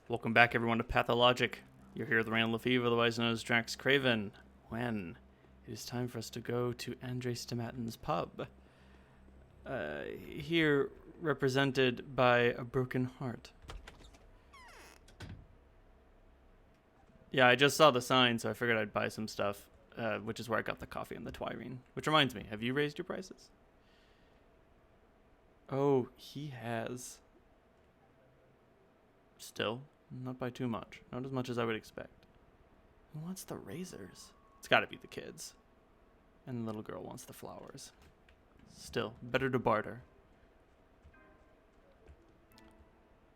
Welcome back, everyone, to Pathologic. You're here with Randall Lefebvre, otherwise known as DraxxKraven, when it is time for us to go to Stamatins' pub. Here, represented by a broken heart. Yeah, I just saw the sign, so I figured I'd buy some stuff, which is where I got the coffee and the twirine. Which reminds me, have you raised your prices? Oh, he has. Still, not by too much. Not as much as I would expect. Who wants the razors? It's gotta be the kids. And the little girl wants the flowers. Still, better to barter.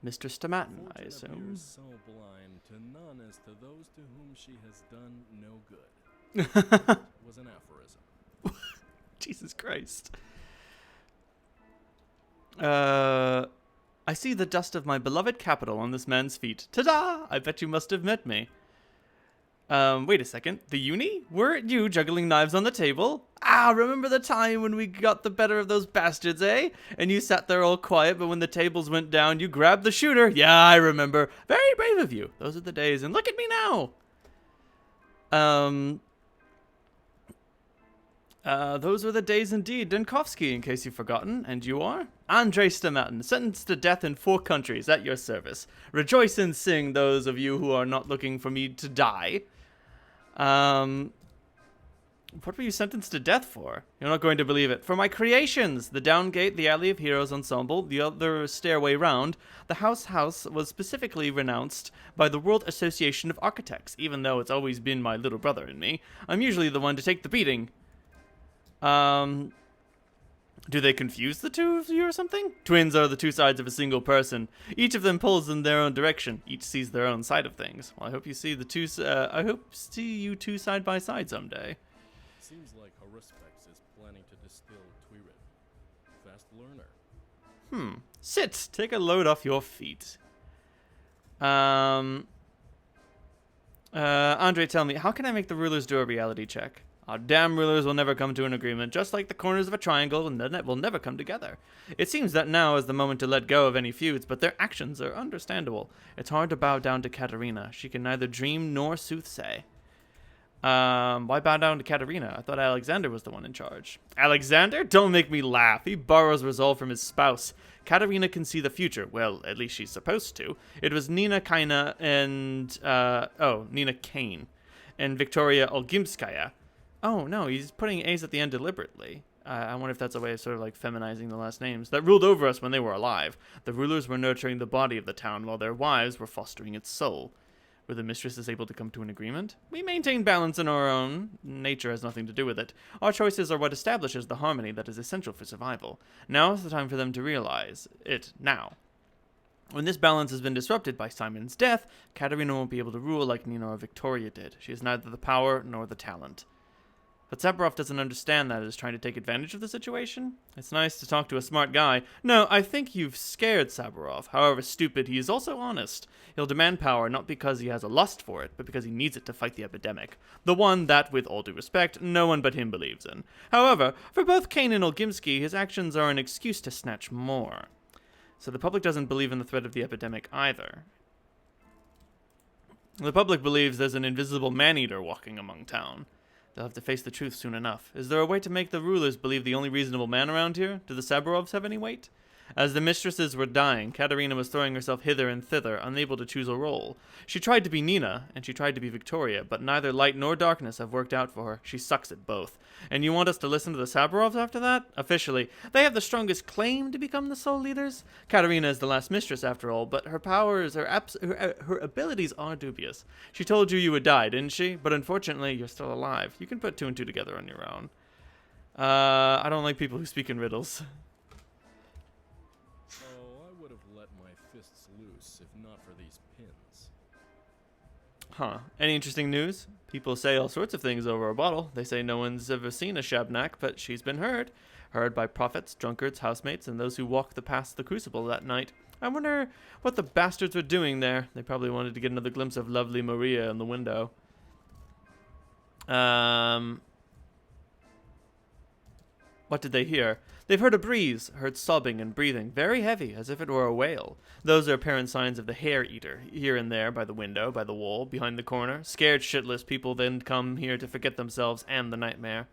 Mr. Stamatin, I assume. So blind to none as to those to whom she has done no good. Was an aphorism. Jesus Christ. I see the dust of my beloved capital on this man's feet. Ta-da! I bet you must have met me. Wait a second. The uni? Weren't you juggling knives on the table? Ah, remember the time when we got the better of those bastards, eh? And you sat there all quiet, but when the tables went down, you grabbed the shooter. Yeah, I remember. Very brave of you. Those are the days, and look at me now. Those were the days indeed. Denkovsky, in case you've forgotten. And you are? Andrei Stamatin, sentenced to death in 4 countries, at your service. Rejoice and sing, those of you who are not looking for me to die. What were you sentenced to death for? You're not going to believe it. For my creations! The Down Gate, the Alley of Heroes Ensemble, the other stairway round. The house was specifically renounced by the World Association of Architects, even though it's always been my little brother and me. I'm usually the one to take the beating. Do they confuse the two of you or something? Twins are the two sides of a single person. Each of them pulls in their own direction. Each sees their own side of things. Well, I hope you see the two. I hope see you two side by side someday. Seems like Haruspex is planning to distill Twirin. Fast learner. Sit. Take a load off your feet. Andre, tell me, how can I make the rulers do a reality check? Our damn rulers will never come to an agreement, just like the corners of a triangle and the net will never come together. It seems that now is the moment to let go of any feuds, but their actions are understandable. It's hard to bow down to Katerina. She can neither dream nor soothsay. Why bow down to Katerina? I thought Alexander was the one in charge. Alexander? Don't make me laugh. He borrows resolve from his spouse. Katerina can see the future. Well, at least she's supposed to. It was Nina Kaina and, Nina Kane and Victoria Olgimskaya. Oh, no, he's putting A's at the end deliberately. I wonder if that's a way of sort of like feminizing the last names. That ruled over us when they were alive. The rulers were nurturing the body of the town, while their wives were fostering its soul. Were the mistresses able to come to an agreement? We maintain balance in our own. Nature has nothing to do with it. Our choices are what establishes the harmony that is essential for survival. Now is the time for them to realize it now. When this balance has been disrupted by Simon's death, Katerina won't be able to rule like Nina or Victoria did. She has neither the power nor the talent. But Saburov doesn't understand that and is trying to take advantage of the situation. It's nice to talk to a smart guy. No, I think you've scared Saburov. However stupid, he is also honest. He'll demand power not because he has a lust for it, but because he needs it to fight the epidemic. The one that, with all due respect, no one but him believes in. However, for both Kane and Olgimsky, his actions are an excuse to snatch more. So the public doesn't believe in the threat of the epidemic either. The public believes there's an invisible man-eater walking among town. They'll have to face the truth soon enough. Is there a way to make the rulers believe the only reasonable man around here? Do the Saburovs have any weight? As the mistresses were dying, Katerina was throwing herself hither and thither, unable to choose a role. She tried to be Nina, and she tried to be Victoria, but neither light nor darkness have worked out for her. She sucks at both. And you want us to listen to the Saburovs after that? Officially, they have the strongest claim to become the sole leaders? Katerina is the last mistress, after all, but her powers, her abilities are dubious. She told you would die, didn't she? But unfortunately, you're still alive. You can put 2 and 2 together on your own. I don't like people who speak in riddles. Fists loose, if not for these pins. Huh. Any interesting news? People say all sorts of things over a bottle. They say no one's ever seen a Shabnak, but she's been heard. Heard by prophets, drunkards, housemates, and those who walked past the crucible that night. I wonder what the bastards were doing there. They probably wanted to get another glimpse of lovely Maria in the window. What did they hear? They've heard a breeze, heard sobbing and breathing, very heavy, as if it were a whale. Those are apparent signs of the hair-eater, here and there, by the window, by the wall, behind the corner. Scared shitless people then come here to forget themselves and the nightmare.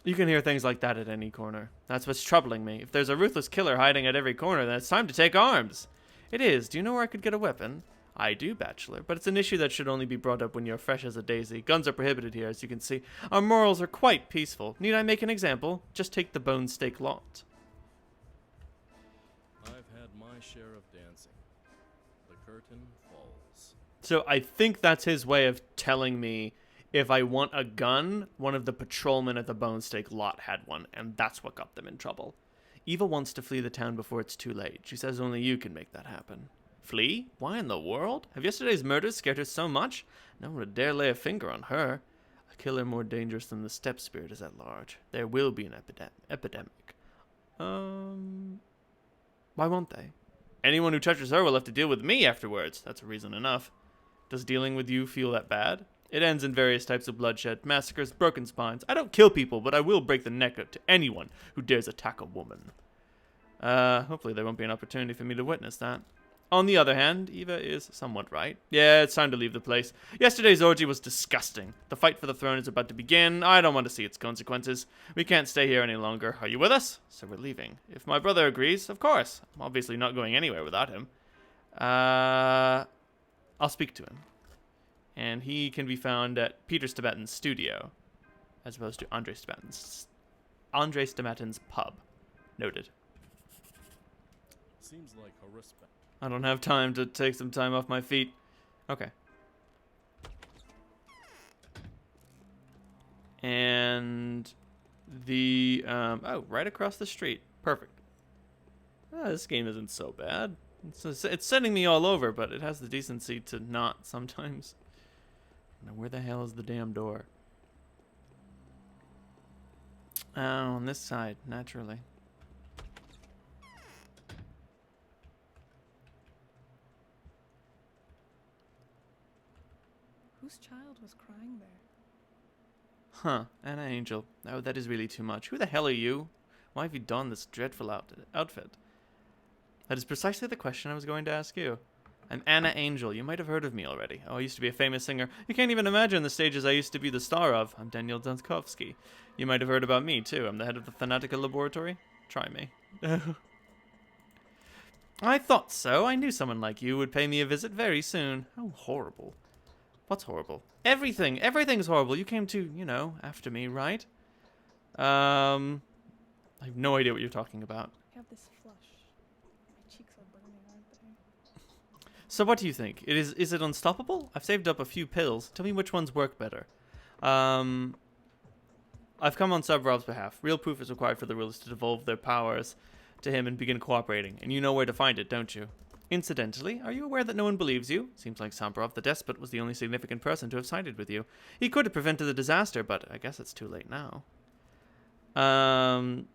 You can hear things like that at any corner. That's what's troubling me. If there's a ruthless killer hiding at every corner, then it's time to take arms. It is. Do you know where I could get a weapon? I do, Bachelor, but it's an issue that should only be brought up when you're fresh as a daisy. Guns are prohibited here, as you can see. Our morals are quite peaceful. Need I make an example? Just take the bone steak lot. I've had my share of dancing. The curtain falls. So I think that's his way of telling me if I want a gun, one of the patrolmen at the bone steak lot had one, and that's what got them in trouble. Eva wants to flee the town before it's too late. She says only you can make that happen. Flee? Why in the world? Have yesterday's murders scared her so much? No one would dare lay a finger on her. A killer more dangerous than the steppe spirit is at large. There will be an epidemic. Why won't they? Anyone who touches her will have to deal with me afterwards. That's reason enough. Does dealing with you feel that bad? It ends in various types of bloodshed, massacres, broken spines. I don't kill people, but I will break the neck to anyone who dares attack a woman. Hopefully there won't be an opportunity for me to witness that. On the other hand, Eva is somewhat right. Yeah, it's time to leave the place. Yesterday's orgy was disgusting. The fight for the throne is about to begin. I don't want to see its consequences. We can't stay here any longer. Are you with us? So we're leaving. If my brother agrees, of course. I'm obviously not going anywhere without him. I'll speak to him. And he can be found at Peter Stamatins' studio, as opposed to Andre Stamatins' pub. Noted. Seems like harassment. I don't have time to take some time off my feet. Okay. And the, right across the street. Perfect. This game isn't so bad. It's sending me all over, but it has the decency to not sometimes. Now, where the hell is the damn door? Oh, on this side, naturally. Whose child was crying there? Huh, Anna Angel. Oh, that is really too much. Who the hell are you? Why have you donned this dreadful outfit? That is precisely the question I was going to ask you. I'm Anna Angel. You might have heard of me already. Oh, I used to be a famous singer. You can't even imagine the stages I used to be the star of. I'm Daniel Dunskovsky. You might have heard about me, too. I'm the head of the Thanatica Laboratory. Try me. I thought so. I knew someone like you would pay me a visit very soon. How horrible. What's horrible? Everything. Everything's horrible. You came to, after me, right? I have no idea what you're talking about. I have this flush. My cheeks are burning, aren't they? So what do you think? Is it unstoppable? I've saved up a few pills. Tell me which ones work better. I've come on Subrov's behalf. Real proof is required for the rulers to devolve their powers to him and begin cooperating. And you know where to find it, don't you? Incidentally, are you aware that no one believes you? Seems like Samparov the despot was the only significant person to have sided with you. He could have prevented the disaster, but I guess it's too late now. And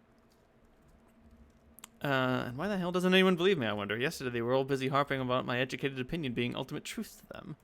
why the hell doesn't anyone believe me, I wonder? Yesterday they were all busy harping about my educated opinion being ultimate truth to them.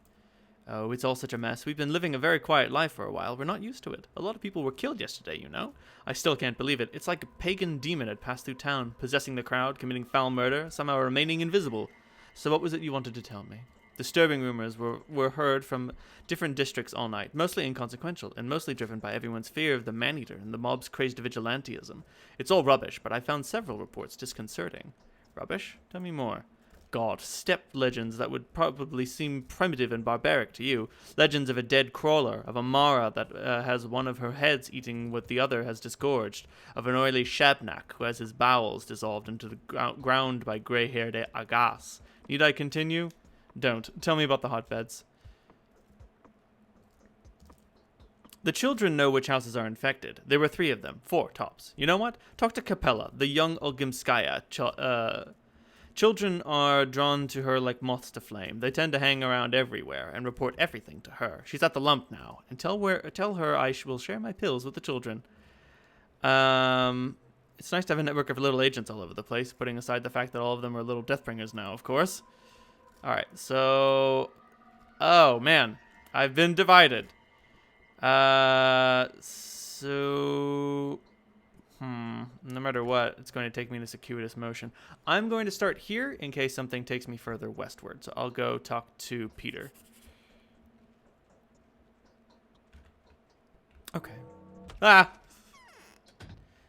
Oh, it's all such a mess. We've been living a very quiet life for a while. We're not used to it. A lot of people were killed yesterday, you know? I still can't believe it. It's like a pagan demon had passed through town, possessing the crowd, committing foul murder, somehow remaining invisible. So what was it you wanted to tell me? Disturbing rumors were heard from different districts all night, mostly inconsequential, and mostly driven by everyone's fear of the man-eater and the mob's crazed vigilantism. It's all rubbish, but I found several reports disconcerting. Rubbish? Tell me more. God, steppe legends that would probably seem primitive and barbaric to you. Legends of a dead crawler, of a Mara that has one of her heads eating what the other has disgorged, of an oily Shabnak who has his bowels dissolved into the ground by grey-haired Agas. Need I continue? Don't. Tell me about the hotbeds. The children know which houses are infected. There were 3 of them. 4, tops. You know what? Talk to Capella, the young Olgimskaya. Children are drawn to her like moths to flame. They tend to hang around everywhere and report everything to her. She's at the lump now. And tell her I will share my pills with the children. It's nice to have a network of little agents all over the place, putting aside the fact that all of them are little Deathbringers now, of course. Alright, so... Oh, man. I've been divided. So... no matter what, it's going to take me in a circuitous motion. I'm going to start here in case something takes me further westward. So I'll go talk to Peter. Okay. Ah!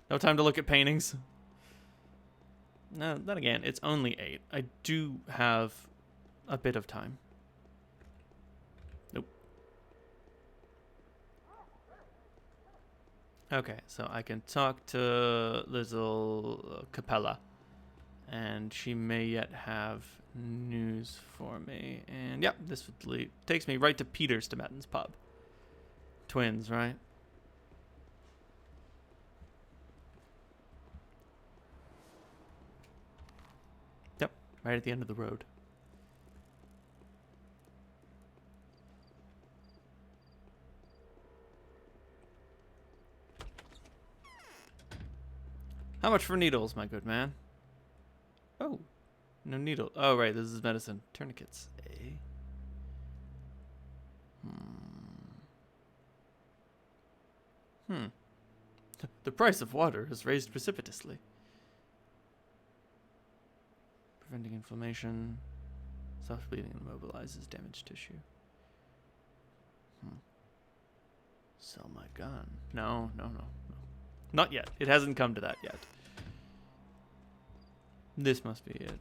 No time to look at paintings. No, then again, it's only 8. I do have a bit of time. Nope. Okay, so I can talk to little Capella, and she may yet have news for me. And yep, this takes me right to Peter Stamatins' pub. Twins, right? Yep, right at the end of the road. How much for needles, my good man? Oh, no needle. Oh, right, this is medicine. Tourniquets, eh? The price of water has raised precipitously. Preventing inflammation. Soft bleeding immobilizes damaged tissue. Sell my gun. No. Not yet. It hasn't come to that yet. This must be it.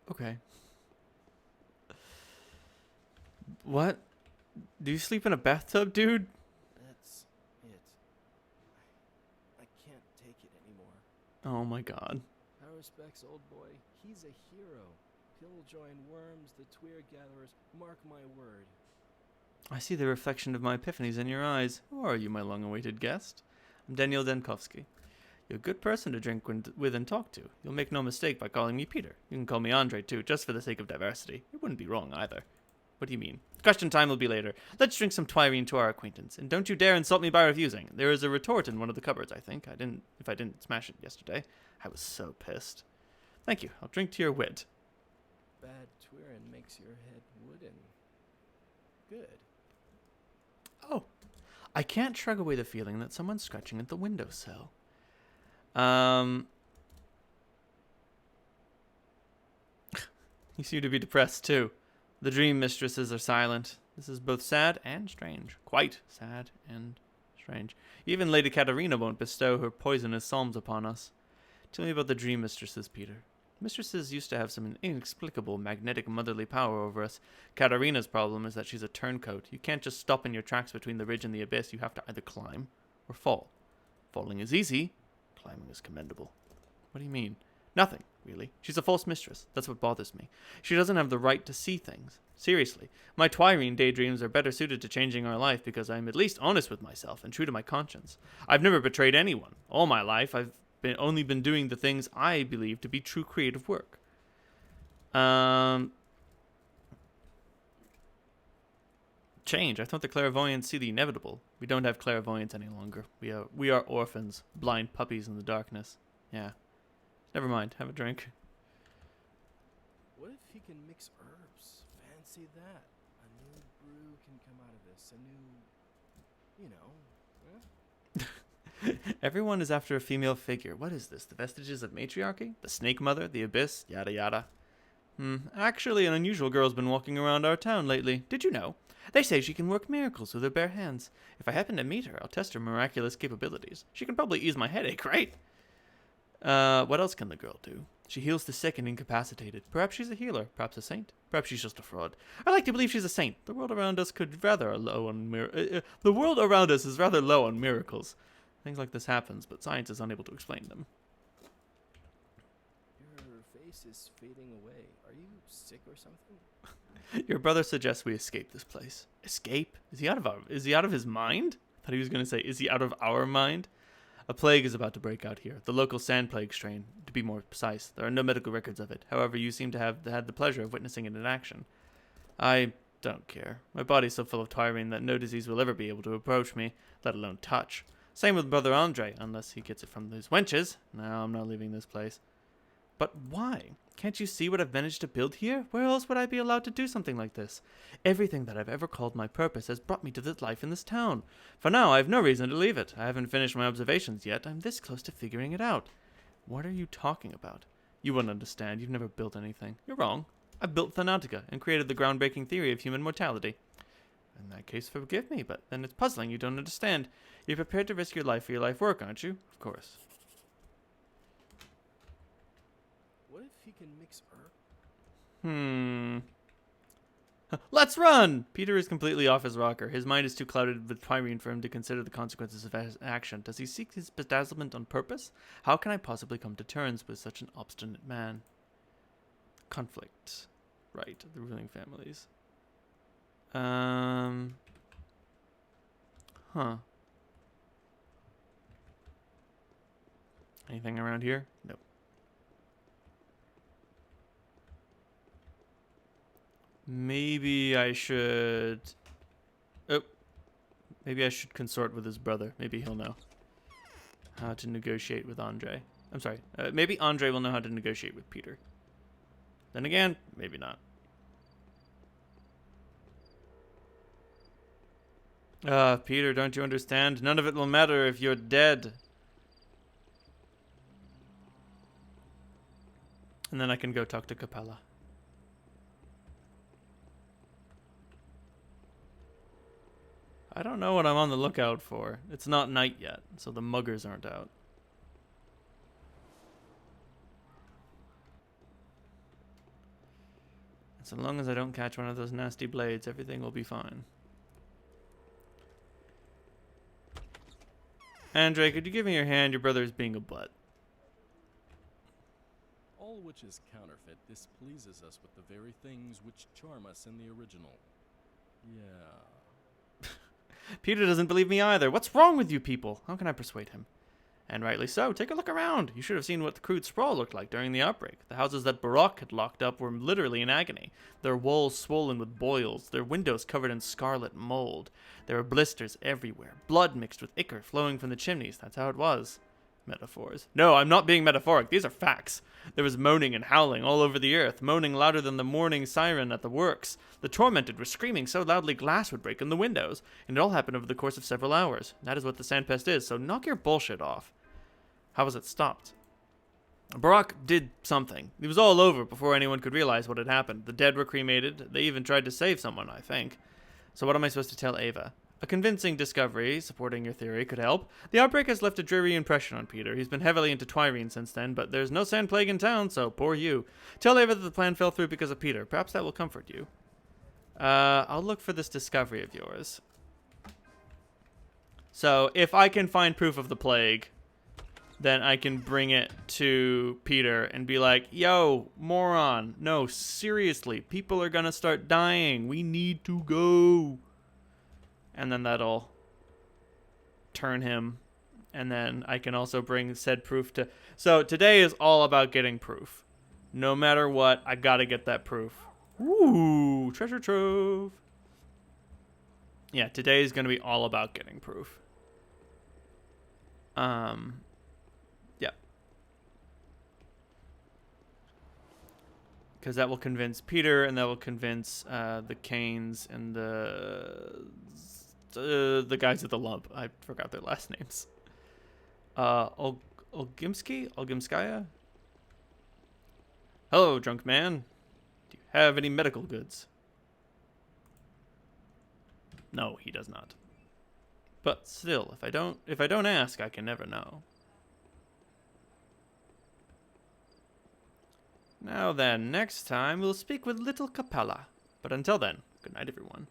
Okay. What? Do you sleep in a bathtub, dude? That's it. I can't take it anymore. Oh my god. Our respects, old boy. He's a hero. Killjoy worms, the Tweer gatherers. Mark my word. I see the reflection of my epiphanies in your eyes. Who are you, my long-awaited guest? I'm Daniel Denkovsky. You're a good person to drink with and talk to. You'll make no mistake by calling me Peter. You can call me Andre, too, just for the sake of diversity. It wouldn't be wrong, either. What do you mean? Question time will be later. Let's drink some Twirine to our acquaintance. And don't you dare insult me by refusing. There is a retort in one of the cupboards, I think. If I didn't smash it yesterday. I was so pissed. Thank you. I'll drink to your wit. Bad Tweerin makes your head wooden. Good. Oh. I can't shrug away the feeling that someone's scratching at the windowsill. You seem to be depressed, too. The dream mistresses are silent. This is both sad and strange. Quite sad and strange. Even Lady Katarina won't bestow her poisonous psalms upon us. Tell me about the dream mistresses, Peter. Mistresses used to have some inexplicable magnetic motherly power over us. Katarina's problem is that she's a turncoat. You can't just stop in your tracks between the ridge and the abyss. You have to either climb or fall. Falling is easy. Climbing is commendable. What do you mean? Nothing, really. She's a false mistress. That's what bothers me. She doesn't have the right to see things. Seriously. My Twirine daydreams are better suited to changing our life because I'm at least honest with myself and true to my conscience. I've never betrayed anyone. All my life, I've only been doing the things I believe to be true creative work. Change. I thought the clairvoyants see the inevitable. We don't have clairvoyance any longer. We are orphans, blind puppies in the darkness. Yeah. Never mind. Have a drink. What if he can mix herbs? Fancy that. A new brew can come out of this. A new, Everyone is after a female figure. What is this? The vestiges of matriarchy? The snake mother? The abyss? Yada yada. Actually, an unusual girl's been walking around our town lately. Did you know? They say she can work miracles with her bare hands. If I happen to meet her, I'll test her miraculous capabilities. She can probably ease my headache, right? What else can the girl do? She heals the sick and incapacitated. Perhaps she's a healer. Perhaps a saint. Perhaps she's just a fraud. I like to believe she's a saint. The world around us the world around us is rather low on miracles. Things like this happens, but science is unable to explain them. Your face is fading away. Are you sick or something? Your brother suggests we escape this place. Escape? Is he out of his mind? I thought he was going to say, is he out of our mind? A plague is about to break out here. The local sand plague strain, to be more precise. There are no medical records of it. However, you seem to have had the pleasure of witnessing it in action. I don't care. My body's so full of Twirine that no disease will ever be able to approach me, let alone touch. Same with Brother Andre, unless he gets it from those wenches. No, I'm not leaving this place. But why? Can't you see what I've managed to build here? Where else would I be allowed to do something like this? Everything that I've ever called my purpose has brought me to this life in this town. For now, I have no reason to leave it. I haven't finished my observations yet. I'm this close to figuring it out. What are you talking about? You wouldn't understand. You've never built anything. You're wrong. I built Pathologic and created the groundbreaking theory of human mortality. In that case, forgive me, but then it's puzzling. You don't understand. You're prepared to risk your life for your life work, aren't you? Of course. What if he can mix herb? Let's run! Peter is completely off his rocker. His mind is too clouded with pyrene for him to consider the consequences of his action. Does he seek his bedazzlement on purpose? How can I possibly come to terms with such an obstinate man? Conflict. Right, the ruling families. Anything around here? Nope. Maybe I should... Oh. Maybe I should consort with his brother. Maybe he'll know how to negotiate with Andre. I'm sorry. Maybe Andre will know how to negotiate with Peter. Then again, maybe not. Peter, don't you understand? None of it will matter if you're dead. And then I can go talk to Capella. I don't know what I'm on the lookout for. It's not night yet, so the muggers aren't out. So long as I don't catch one of those nasty blades, everything will be fine. Andre, could you give me your hand? Your brother is being a butt. All which is counterfeit displeases us with the very things which charm us in the original. Yeah. Peter doesn't believe me either. What's wrong with you people? How can I persuade him? And rightly so. Take a look around. You should have seen what the crude sprawl looked like during the outbreak. The houses that Barak had locked up were literally in agony. Their walls swollen with boils, their windows covered in scarlet mold. There were blisters everywhere, blood mixed with ichor flowing from the chimneys. That's how it was. Metaphors. No, I'm not being metaphoric. These are facts. There was moaning and howling all over the earth, moaning louder than the morning siren at the works. The tormented were screaming so loudly glass would break in the windows, and it all happened over the course of several hours. That is what the sandpest is, so knock your bullshit off. How was it stopped? Barak did something. It was all over before anyone could realize what had happened. The dead were cremated. They even tried to save someone, I think. So what am I supposed to tell Ava? A convincing discovery supporting your theory could help. The outbreak has left a dreary impression on Peter. He's been heavily into Twyrene since then, but there's no sand plague in town, so poor you. Tell Ava that the plan fell through because of Peter. Perhaps that will comfort you. I'll look for this discovery of yours. So, if I can find proof of the plague, then I can bring it to Peter and be like, yo, moron, no, seriously, people are gonna start dying. We need to go. And then that'll turn him. And then I can also bring said proof to... So today is all about getting proof. No matter what, I gotta get that proof. Ooh, treasure trove. Yeah, today is gonna be all about getting proof. Yeah. Because that will convince Peter, and that will convince the Canes and the guys at the lump. I forgot their last names. Olgimskaya? Hello, drunk man. Do you have any medical goods? No, he does not. But still, if I don't ask, I can never know. Now then, next time we'll speak with little Capella. But until then, good night, everyone.